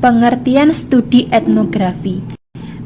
Pengertian studi etnografi.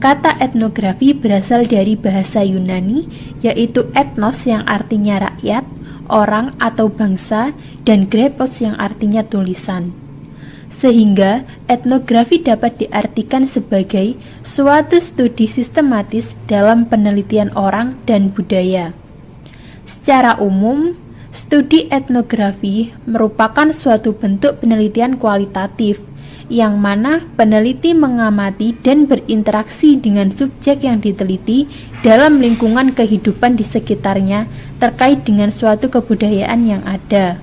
Kata etnografi berasal dari bahasa Yunani, yaitu ethnos yang artinya rakyat, orang atau bangsa, dan grapos yang artinya tulisan. Sehingga etnografi dapat diartikan sebagai suatu studi sistematis dalam penelitian orang dan budaya. Secara umum, studi etnografi merupakan suatu bentuk penelitian kualitatif, yang mana peneliti mengamati dan berinteraksi dengan subjek yang diteliti dalam lingkungan kehidupan di sekitarnya terkait dengan suatu kebudayaan yang ada.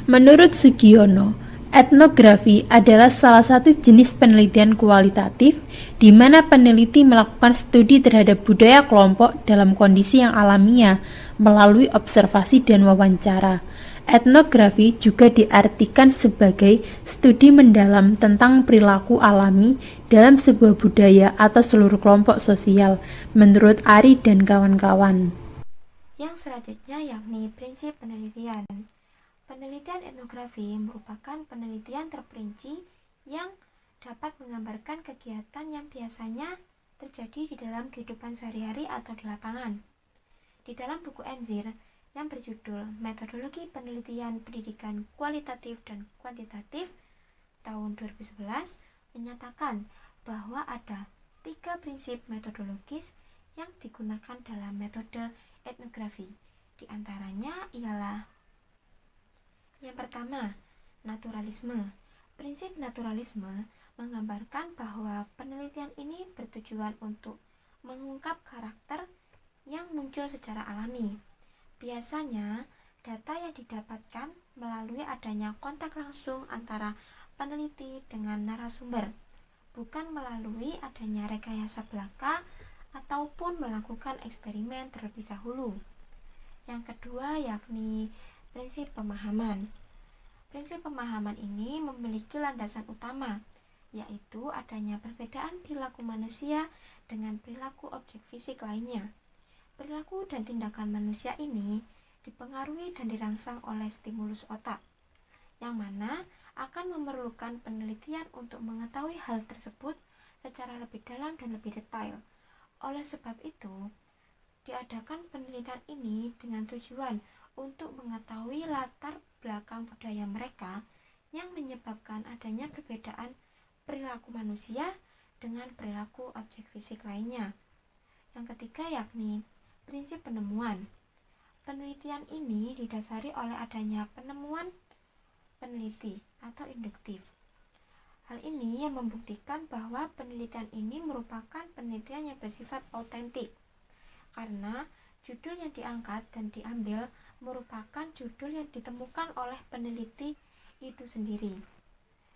Menurut Sugiono, etnografi adalah salah satu jenis penelitian kualitatif di mana peneliti melakukan studi terhadap budaya kelompok dalam kondisi yang alamiah melalui observasi dan wawancara. Etnografi juga diartikan sebagai studi mendalam tentang perilaku alami dalam sebuah budaya atau seluruh kelompok sosial, menurut Ari dan kawan-kawan. Yang selanjutnya yakni prinsip penelitian. Penelitian etnografi merupakan penelitian terperinci yang dapat menggambarkan kegiatan yang biasanya terjadi di dalam kehidupan sehari-hari atau di lapangan. Di dalam buku Enzir yang berjudul Metodologi Penelitian Pendidikan Kualitatif dan Kuantitatif tahun 2011 menyatakan bahwa ada 3 prinsip metodologis yang digunakan dalam metode etnografi. Di antaranya ialah yang pertama, naturalisme. Prinsip naturalisme menggambarkan bahwa penelitian ini bertujuan untuk mengungkap karakter yang muncul secara alami. Biasanya, data yang didapatkan melalui adanya kontak langsung antara peneliti dengan narasumber, bukan melalui adanya rekayasa belaka ataupun melakukan eksperimen terlebih dahulu. Yang kedua yakni prinsip pemahaman. Prinsip pemahaman ini memiliki landasan utama, yaitu adanya perbedaan perilaku manusia dengan perilaku objek fisik lainnya. Perilaku dan tindakan manusia ini dipengaruhi dan dirangsang oleh stimulus otak, yang mana akan memerlukan penelitian untuk mengetahui hal tersebut secara lebih dalam dan lebih detail. Oleh sebab itu, diadakan penelitian ini dengan tujuan untuk mengetahui latar belakang budaya mereka yang menyebabkan adanya perbedaan perilaku manusia dengan perilaku objek fisik lainnya. Yang ketiga yakni prinsip penemuan. Penelitian ini didasari oleh adanya penemuan peneliti atau induktif. Hal ini yang membuktikan bahwa penelitian ini merupakan penelitian yang bersifat autentik, karena judul yang diangkat dan diambil merupakan judul yang ditemukan oleh peneliti itu sendiri.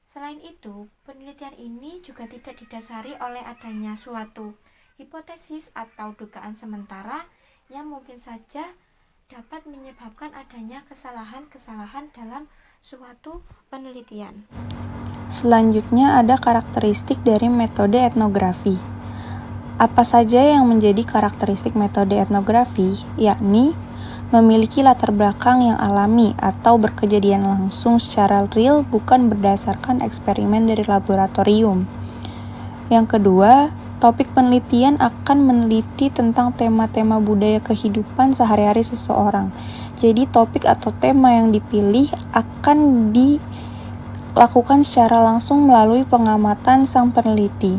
Selain itu, penelitian ini juga tidak didasari oleh adanya suatu hipotesis atau dugaan sementara yang mungkin saja dapat menyebabkan adanya kesalahan-kesalahan dalam suatu penelitian. Selanjutnya ada karakteristik dari metode etnografi. Apa saja yang menjadi karakteristik metode etnografi, yakni memiliki latar belakang yang alami atau berkejadian langsung secara real, bukan berdasarkan eksperimen dari laboratorium. Yang kedua, topik penelitian akan meneliti tentang tema-tema budaya kehidupan sehari-hari seseorang. Jadi topik atau tema yang dipilih akan dilakukan secara langsung melalui pengamatan sang peneliti.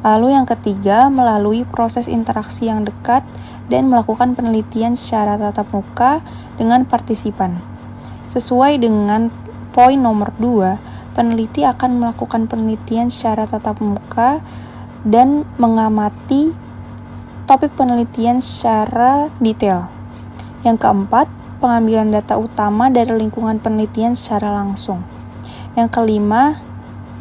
Lalu yang ketiga, melalui proses interaksi yang dekat dan melakukan penelitian secara tatap muka dengan partisipan. Sesuai dengan poin nomor 2, peneliti akan melakukan penelitian secara tatap muka dan mengamati topik penelitian secara detail. Yang keempat, pengambilan data utama dari lingkungan penelitian secara langsung. Yang kelima,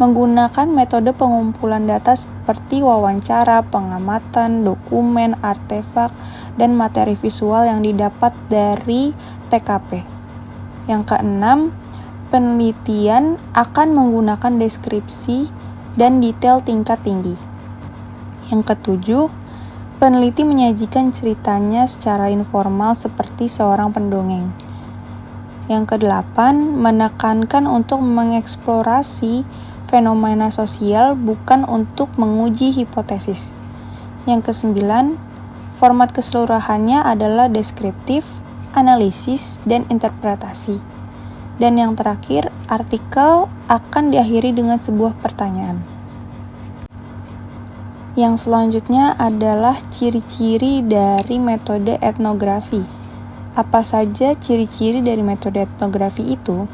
menggunakan metode pengumpulan data seperti wawancara, pengamatan, dokumen, artefak, dan materi visual yang didapat dari TKP. Yang keenam, penelitian akan menggunakan deskripsi dan detail tingkat tinggi. Yang ketujuh, peneliti menyajikan ceritanya secara informal seperti seorang pendongeng. Yang kedelapan, menekankan untuk mengeksplorasi fenomena sosial, bukan untuk menguji hipotesis. Yang kesembilan, format keseluruhannya adalah deskriptif, analisis, dan interpretasi. Dan yang terakhir, artikel akan diakhiri dengan sebuah pertanyaan. Yang selanjutnya adalah ciri-ciri dari metode etnografi. Apa saja ciri-ciri dari metode etnografi itu?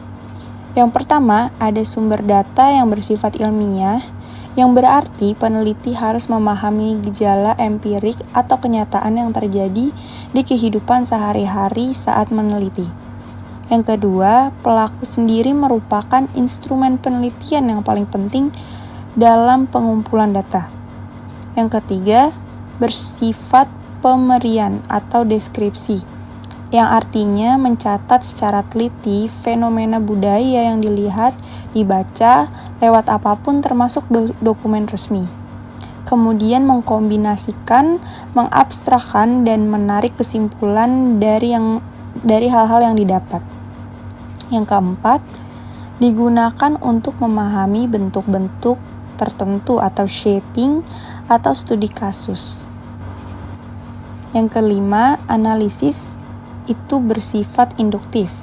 Yang pertama, ada sumber data yang bersifat ilmiah, yang berarti peneliti harus memahami gejala empirik atau kenyataan yang terjadi di kehidupan sehari-hari saat meneliti. Yang kedua, pelaku sendiri merupakan instrumen penelitian yang paling penting dalam pengumpulan data. Yang ketiga, bersifat pemerian atau deskripsi, yang artinya mencatat secara teliti fenomena budaya yang dilihat, dibaca, lewat apapun termasuk dokumen resmi. Kemudian mengkombinasikan, mengabstrakkan, dan menarik kesimpulan dari hal-hal yang didapat. Yang keempat, digunakan untuk memahami bentuk-bentuk tertentu atau shaping atau studi kasus. Yang kelima, analisis itu bersifat induktif.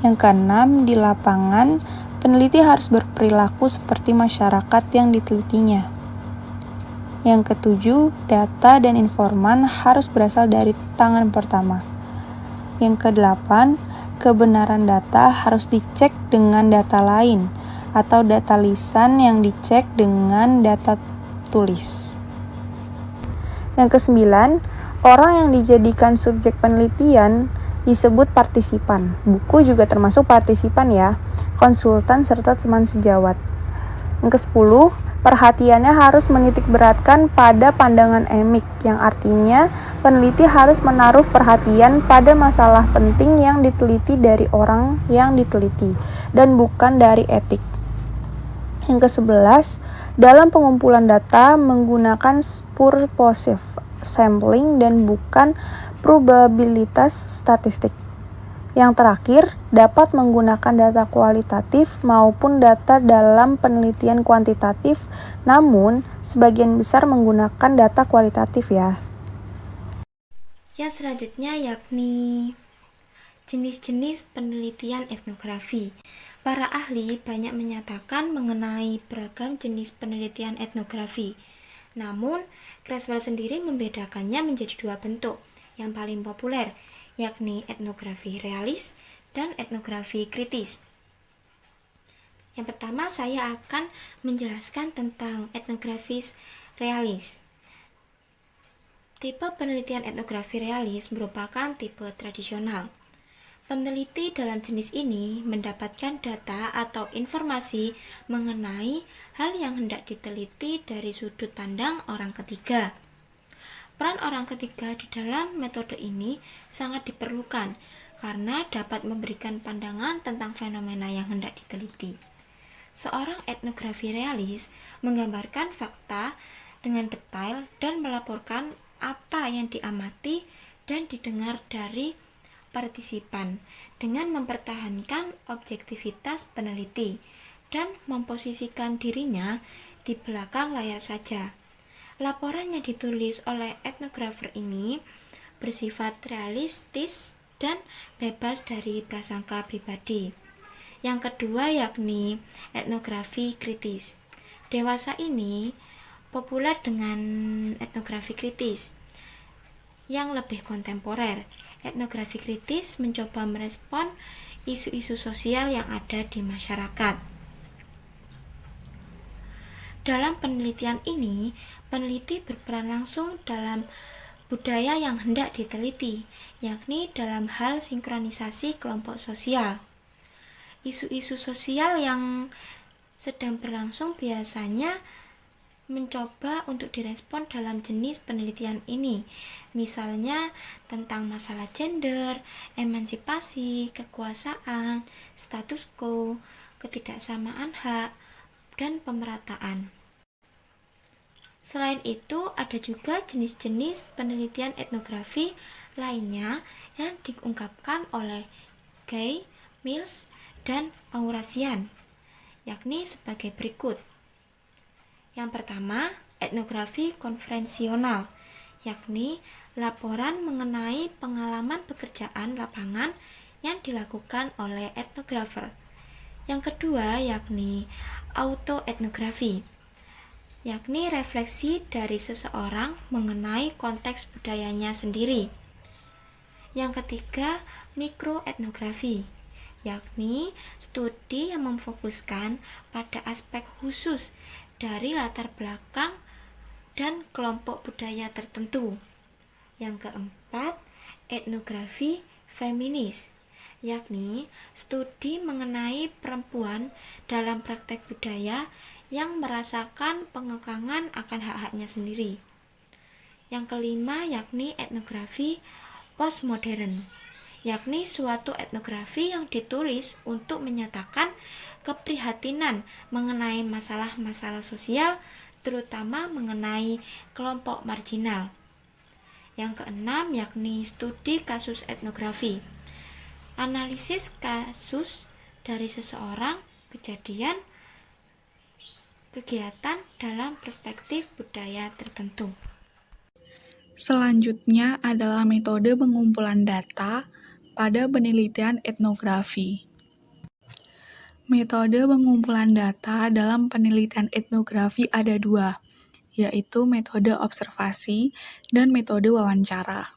Yang keenam, di lapangan, peneliti harus berperilaku seperti masyarakat yang ditelitinya. Yang ketujuh, data dan informan harus berasal dari tangan pertama. Yang kedelapan, kebenaran data harus dicek dengan data lain, atau data lisan yang dicek dengan data tulis. Yang kesembilan, orang yang dijadikan subjek penelitian disebut partisipan. Buku juga termasuk partisipan ya, konsultan serta teman sejawat. Yang kesepuluh, perhatiannya harus menitik beratkan pada pandangan emik, yang artinya peneliti harus menaruh perhatian pada masalah penting yang diteliti dari orang yang diteliti, dan bukan dari etik. Yang ke-11, dalam pengumpulan data menggunakan purposive sampling dan bukan probabilitas statistik. Yang terakhir, dapat menggunakan data kualitatif maupun data dalam penelitian kuantitatif, namun sebagian besar menggunakan data kualitatif ya. Yang selanjutnya yakni jenis-jenis penelitian etnografi. Para ahli banyak menyatakan mengenai beragam jenis penelitian etnografi. Namun, Creswell sendiri membedakannya menjadi dua bentuk yang paling populer, yakni etnografi realis dan etnografi kritis. Yang pertama, saya akan menjelaskan tentang etnografi realis. Tipe penelitian etnografi realis merupakan tipe tradisional. Peneliti dalam jenis ini mendapatkan data atau informasi mengenai hal yang hendak diteliti dari sudut pandang orang ketiga. Peran orang ketiga di dalam metode ini sangat diperlukan karena dapat memberikan pandangan tentang fenomena yang hendak diteliti. Seorang etnografi realis menggambarkan fakta dengan detail dan melaporkan apa yang diamati dan didengar dari partisipan dengan mempertahankan objektivitas peneliti dan memposisikan dirinya di belakang layar saja. Laporan yang ditulis oleh etnografer ini bersifat realistis dan bebas dari prasangka pribadi. Yang kedua yakni etnografi kritis. Dewasa ini populer dengan etnografi kritis yang lebih kontemporer. Etnografi kritis mencoba merespon isu-isu sosial yang ada di masyarakat. Dalam penelitian ini, peneliti berperan langsung dalam budaya yang hendak diteliti, yakni dalam hal sinkronisasi kelompok sosial. Isu-isu sosial yang sedang berlangsung biasanya mencoba untuk direspon dalam jenis penelitian ini, misalnya tentang masalah gender, emansipasi, kekuasaan, status quo, ketidaksamaan hak, dan pemerataan. Selain itu, ada juga jenis-jenis penelitian etnografi lainnya yang diungkapkan oleh Gay, Mills, dan Aurasian. yakni sebagai berikut. Yang pertama, etnografi konvensional, yakni laporan mengenai pengalaman pekerjaan lapangan yang dilakukan oleh etnografer. Yang kedua, yakni autoetnografi, yakni refleksi dari seseorang mengenai konteks budayanya sendiri. Yang ketiga, mikroetnografi, yakni studi yang memfokuskan pada aspek khusus dari latar belakang dan kelompok budaya tertentu. Yang keempat, etnografi feminis, yakni studi mengenai perempuan dalam praktek budaya yang merasakan pengekangan akan hak-haknya sendiri. Yang kelima, yakni etnografi postmodern, yakni suatu etnografi yang ditulis untuk menyatakan keprihatinan mengenai masalah-masalah sosial, terutama mengenai kelompok marginal. Yang keenam, yakni studi kasus etnografi, analisis kasus dari seseorang, kejadian, kegiatan dalam perspektif budaya tertentu. Selanjutnya adalah metode pengumpulan data pada penelitian etnografi. Metode pengumpulan data dalam penelitian etnografi ada dua, yaitu metode observasi dan metode wawancara.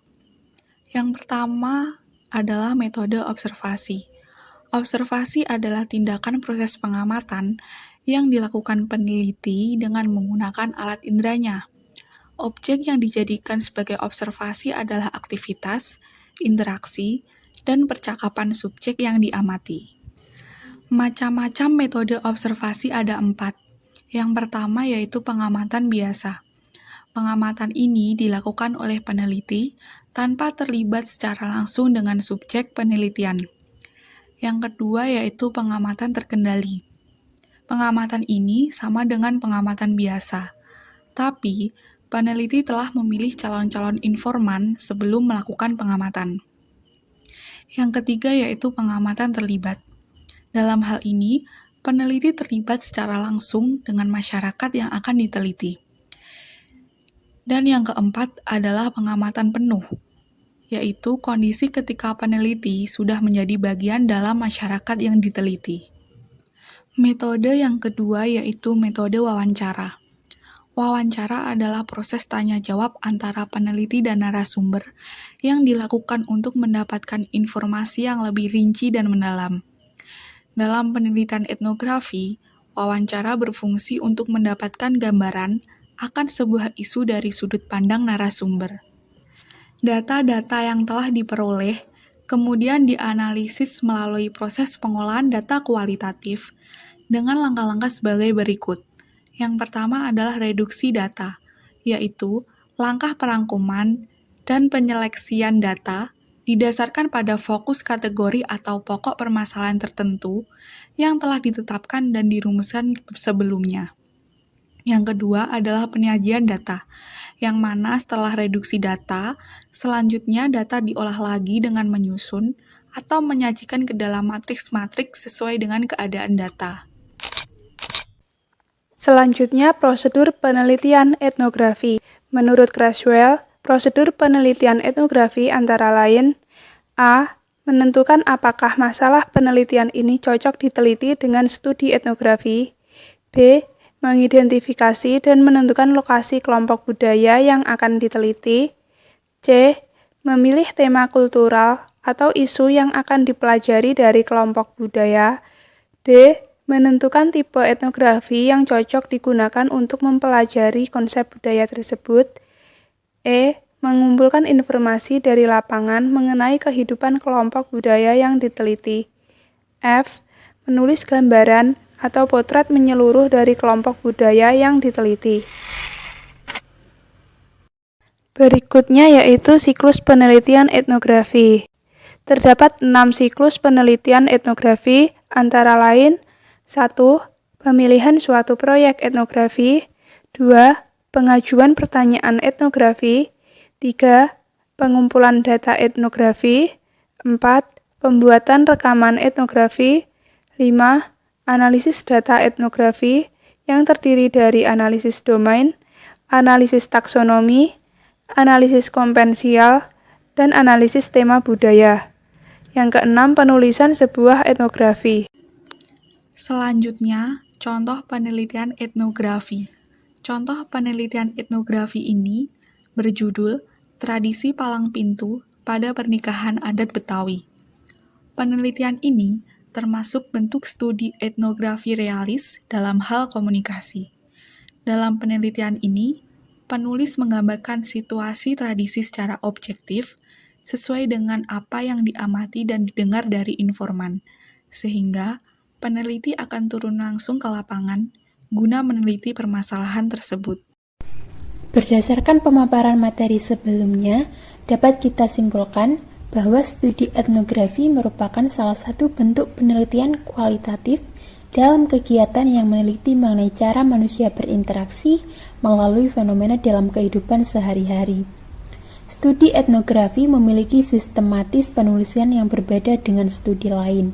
Yang pertama adalah metode observasi. Observasi adalah tindakan proses pengamatan yang dilakukan peneliti dengan menggunakan alat inderanya. Objek yang dijadikan sebagai observasi adalah aktivitas, interaksi, dan percakapan subjek yang diamati. Macam-macam metode observasi ada 4. Yang pertama yaitu pengamatan biasa. Pengamatan ini dilakukan oleh peneliti tanpa terlibat secara langsung dengan subjek penelitian. Yang kedua yaitu pengamatan terkendali. Pengamatan ini sama dengan pengamatan biasa, tapi peneliti telah memilih calon-calon informan sebelum melakukan pengamatan. Yang ketiga yaitu pengamatan terlibat. Dalam hal ini, peneliti terlibat secara langsung dengan masyarakat yang akan diteliti. Dan yang keempat adalah pengamatan penuh, yaitu kondisi ketika peneliti sudah menjadi bagian dalam masyarakat yang diteliti. Metode yang kedua yaitu metode wawancara. Wawancara adalah proses tanya-jawab antara peneliti dan narasumber yang dilakukan untuk mendapatkan informasi yang lebih rinci dan mendalam. Dalam penelitian etnografi, wawancara berfungsi untuk mendapatkan gambaran akan sebuah isu dari sudut pandang narasumber. Data-data yang telah diperoleh kemudian dianalisis melalui proses pengolahan data kualitatif dengan langkah-langkah sebagai berikut. Yang pertama adalah reduksi data, yaitu langkah perangkuman dan penyeleksian data didasarkan pada fokus kategori atau pokok permasalahan tertentu yang telah ditetapkan dan dirumuskan sebelumnya. Yang kedua adalah penyajian data, yang mana setelah reduksi data, selanjutnya data diolah lagi dengan menyusun atau menyajikan ke dalam matriks-matriks sesuai dengan keadaan data. Selanjutnya, prosedur penelitian etnografi. Menurut Creswell, prosedur penelitian etnografi antara lain: A. Menentukan apakah masalah penelitian ini cocok diteliti dengan studi etnografi. B. Mengidentifikasi dan menentukan lokasi kelompok budaya yang akan diteliti. C. Memilih tema kultural atau isu yang akan dipelajari dari kelompok budaya. D. Menentukan tipe etnografi yang cocok digunakan untuk mempelajari konsep budaya tersebut. E. Mengumpulkan informasi dari lapangan mengenai kehidupan kelompok budaya yang diteliti. F. Menulis gambaran atau potret menyeluruh dari kelompok budaya yang diteliti. Berikutnya yaitu siklus penelitian etnografi. Terdapat 6 siklus penelitian etnografi, antara lain: 1. Pemilihan suatu proyek etnografi. 2. Pengajuan pertanyaan etnografi. 3. Pengumpulan data etnografi. 4. Pembuatan rekaman etnografi. 5. analisis data etnografi yang terdiri dari analisis domain, analisis taksonomi, analisis kompensial, dan analisis tema budaya. Yang keenam, penulisan sebuah etnografi. Selanjutnya, contoh penelitian etnografi. Contoh penelitian etnografi ini berjudul Tradisi Palang Pintu pada Pernikahan Adat Betawi. Penelitian ini termasuk bentuk studi etnografi realis dalam hal komunikasi. Dalam penelitian ini, penulis menggambarkan situasi tradisi secara objektif sesuai dengan apa yang diamati dan didengar dari informan, sehingga peneliti akan turun langsung ke lapangan guna meneliti permasalahan tersebut. Berdasarkan pemaparan materi sebelumnya, dapat kita simpulkan bahwa studi etnografi merupakan salah satu bentuk penelitian kualitatif dalam kegiatan yang meneliti mengenai cara manusia berinteraksi melalui fenomena dalam kehidupan sehari-hari. Studi etnografi memiliki sistematis penulisan yang berbeda dengan studi lain.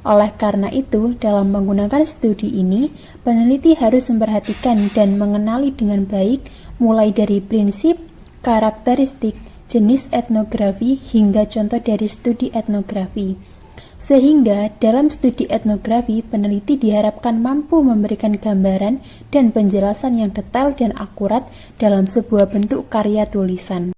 Oleh karena itu, dalam menggunakan studi ini, peneliti harus memperhatikan dan mengenali dengan baik mulai dari prinsip, karakteristik, jenis etnografi, hingga contoh dari studi etnografi. Sehingga, dalam studi etnografi, peneliti diharapkan mampu memberikan gambaran dan penjelasan yang detail dan akurat dalam sebuah bentuk karya tulisan.